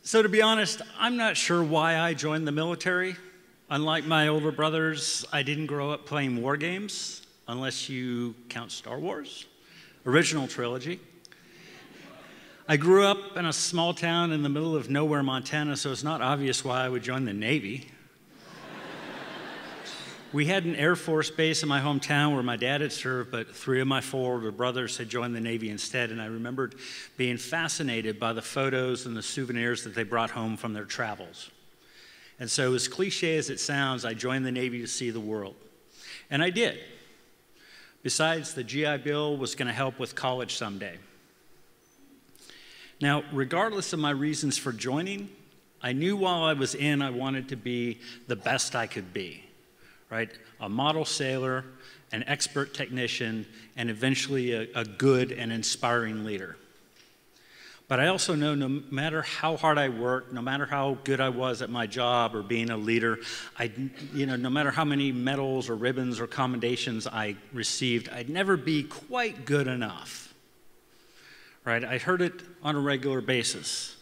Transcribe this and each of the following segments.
So to be honest, I'm not sure why I joined the military. Unlike my older brothers, I didn't grow up playing war games, unless you count Star Wars, original trilogy. I grew up in a small town in the middle of nowhere, Montana, so it's not obvious why I would join the Navy. We had an Air Force base in my hometown where my dad had served, but 3 of my 4 older brothers had joined the Navy instead, and I remembered being fascinated by the photos and the souvenirs that they brought home from their travels. And so, as cliche as it sounds, I joined the Navy to see the world. And I did. Besides, the GI Bill was going to help with college someday. Now, regardless of my reasons for joining, I knew while I was in, I wanted to be the best I could be. Right? A model sailor, an expert technician, and eventually a good and inspiring leader. But I also know no matter how hard I worked, no matter how good I was at my job or being a leader, no matter how many medals or ribbons or commendations I received, I'd never be quite good enough. Right? I heard it on a regular basis.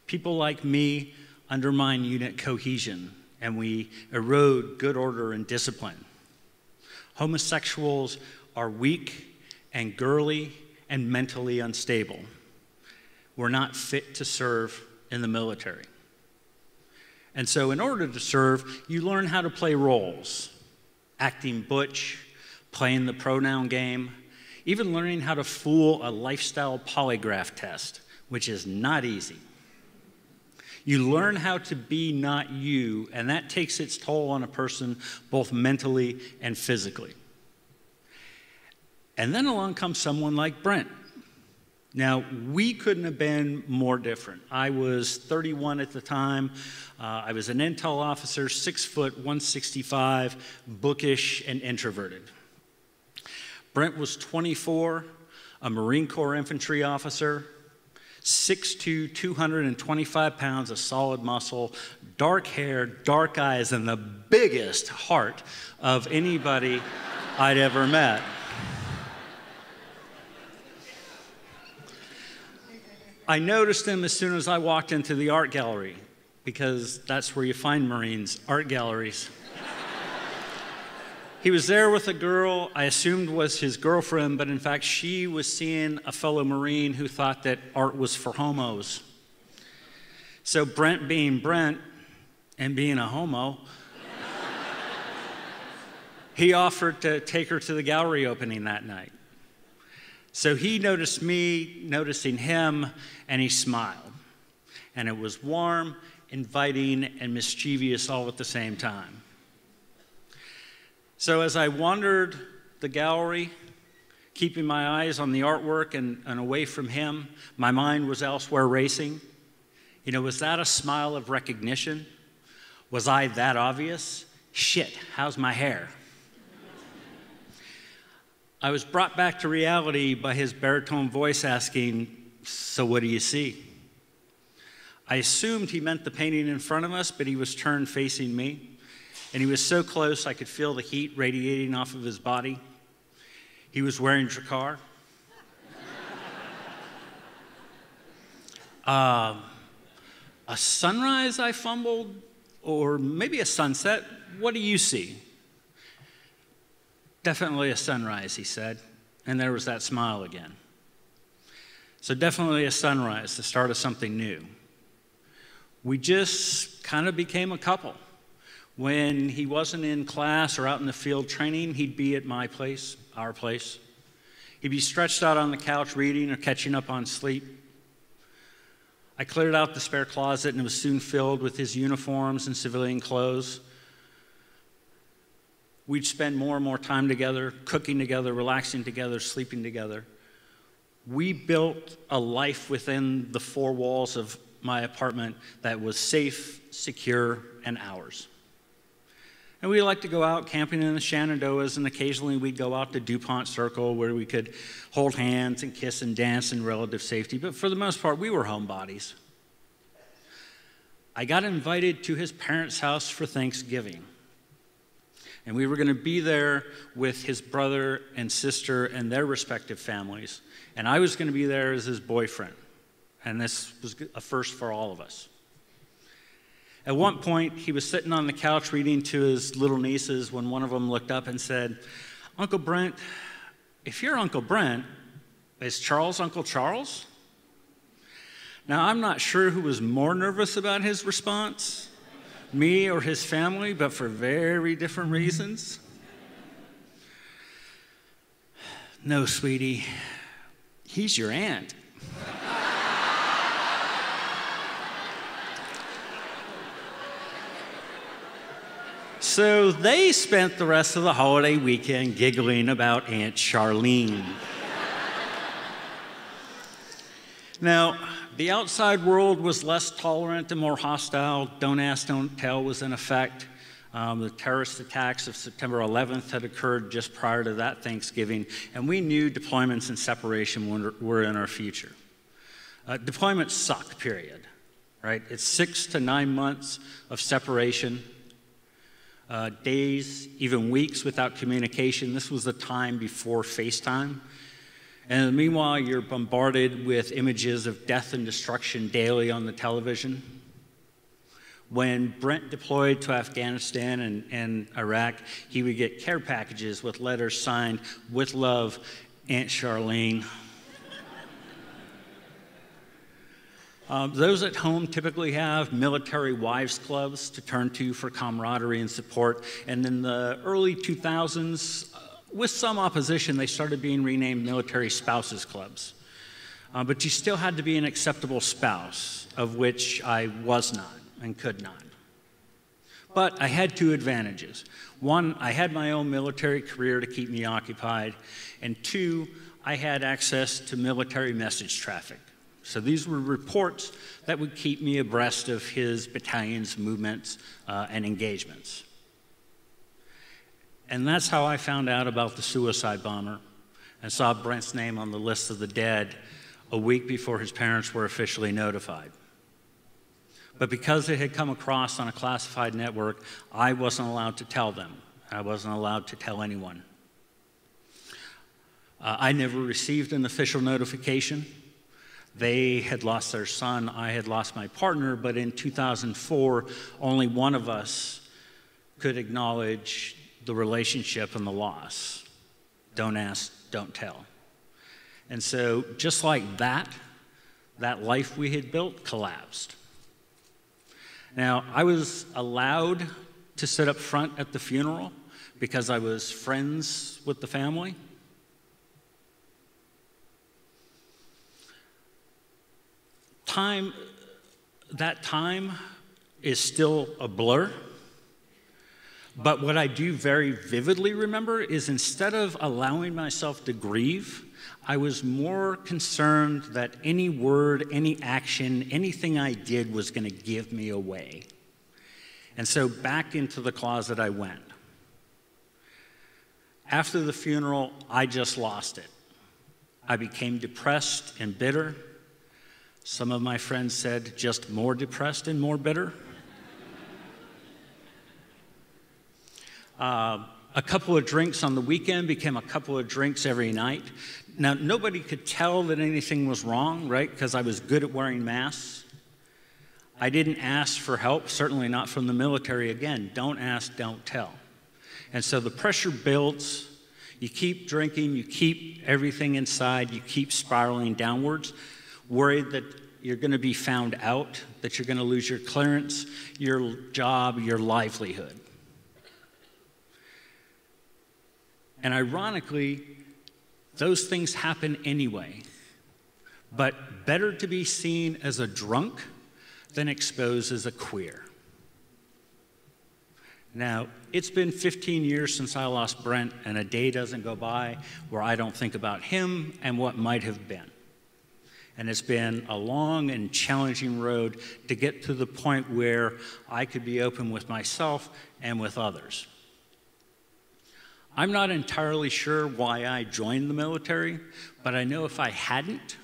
People like me undermine unit cohesion, and we erode good order and discipline. Homosexuals are weak and girly and mentally unstable. We're not fit to serve in the military. And so in order to serve, you learn how to play roles, acting butch, playing the pronoun game, even learning how to fool a lifestyle polygraph test, which is not easy. You learn how to be not you, and that takes its toll on a person both mentally and physically. And then along comes someone like Brent. Now, we couldn't have been more different. I was 31 at the time. I was an intel officer, 6 foot, 165, bookish, and introverted. Brent was 24, a Marine Corps infantry officer, 6'2", 225 pounds of solid muscle, dark hair, dark eyes, and the biggest heart of anybody I'd ever met. I noticed him as soon as I walked into the art gallery, because that's where you find Marines, art galleries. He was there with a girl I assumed was his girlfriend, but in fact, she was seeing a fellow Marine who thought that art was for homos. So Brent being Brent and being a homo, he offered to take her to the gallery opening that night. So he noticed me noticing him, and he smiled. And it was warm, inviting, and mischievous all at the same time. So as I wandered the gallery, keeping my eyes on the artwork and away from him, my mind was elsewhere racing. Was that a smile of recognition? Was I that obvious? Shit, how's my hair? I was brought back to reality by his baritone voice asking, "So what do you see?" I assumed he meant the painting in front of us, but he was turned facing me. And he was so close I could feel the heat radiating off of his body. He was wearing Drakkar. A sunrise, I fumbled, or maybe a sunset. What do you see? Definitely a sunrise, he said, and there was that smile again. So definitely a sunrise, the start of something new. We just kind of became a couple. When he wasn't in class or out in the field training, he'd be at my place, our place. He'd be stretched out on the couch reading or catching up on sleep. I cleared out the spare closet, and it was soon filled with his uniforms and civilian clothes. We'd spend more and more time together, cooking together, relaxing together, sleeping together. We built a life within the 4 walls of my apartment that was safe, secure, and ours. And we liked to go out camping in the Shenandoahs, and occasionally we'd go out to DuPont Circle where we could hold hands and kiss and dance in relative safety. But for the most part, we were homebodies. I got invited to his parents' house for Thanksgiving. And we were going to be there with his brother and sister and their respective families. And I was going to be there as his boyfriend. And this was a first for all of us. At one point, he was sitting on the couch reading to his little nieces when one of them looked up and said, "Uncle Brent, if you're Uncle Brent, is Charles Uncle Charles?" Now, I'm not sure who was more nervous about his response, me or his family, but for very different reasons. "No, sweetie, he's your aunt." So they spent the rest of the holiday weekend giggling about Aunt Charlene. Now, the outside world was less tolerant and more hostile. Don't ask, don't tell was in effect. The terrorist attacks of September 11th had occurred just prior to that Thanksgiving, and we knew deployments and separation were in our future. Deployments suck, period, right? It's 6 to 9 months of separation. Days, even weeks without communication. This was the time before FaceTime. And meanwhile, you're bombarded with images of death and destruction daily on the television. When Brent deployed to Afghanistan and Iraq, he would get care packages with letters signed, "With love, Aunt Charlene." Those at home typically have military wives clubs to turn to for camaraderie and support. And in the early 2000s, with some opposition, they started being renamed military spouses clubs. But you still had to be an acceptable spouse, of which I was not and could not. But I had two advantages. One, I had my own military career to keep me occupied. And two, I had access to military message traffic. So these were reports that would keep me abreast of his battalion's movements and engagements. And that's how I found out about the suicide bomber and saw Brent's name on the list of the dead a week before his parents were officially notified. But because it had come across on a classified network, I wasn't allowed to tell them. I wasn't allowed to tell anyone. I never received an official notification. They had lost their son, I had lost my partner, but in 2004, only one of us could acknowledge the relationship and the loss. Don't ask, don't tell. And so just like that life we had built collapsed. Now, I was allowed to sit up front at the funeral because I was friends with the family. That time is still a blur, but what I do very vividly remember is instead of allowing myself to grieve, I was more concerned that any word, any action, anything I did was going to give me away. And so back into the closet I went. After the funeral, I just lost it. I became depressed and bitter. Some of my friends said just more depressed and more bitter. A couple of drinks on the weekend became a couple of drinks every night. Now, nobody could tell that anything was wrong, right? Because I was good at wearing masks. I didn't ask for help, certainly not from the military. Again, don't ask, don't tell. And so the pressure builds. You keep drinking, you keep everything inside, you keep spiraling downwards, worried that you're going to be found out, that you're going to lose your clearance, your job, your livelihood. And ironically, those things happen anyway. But better to be seen as a drunk than exposed as a queer. Now, it's been 15 years since I lost Brent, and a day doesn't go by where I don't think about him and what might have been. And it's been a long and challenging road to get to the point where I could be open with myself and with others. I'm not entirely sure why I joined the military, but I know if I hadn't,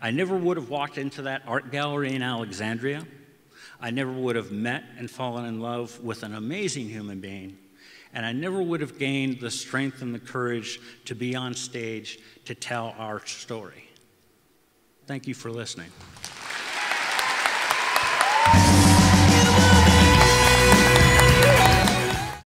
I never would have walked into that art gallery in Alexandria. I never would have met and fallen in love with an amazing human being. And I never would have gained the strength and the courage to be on stage to tell our story. Thank you for listening.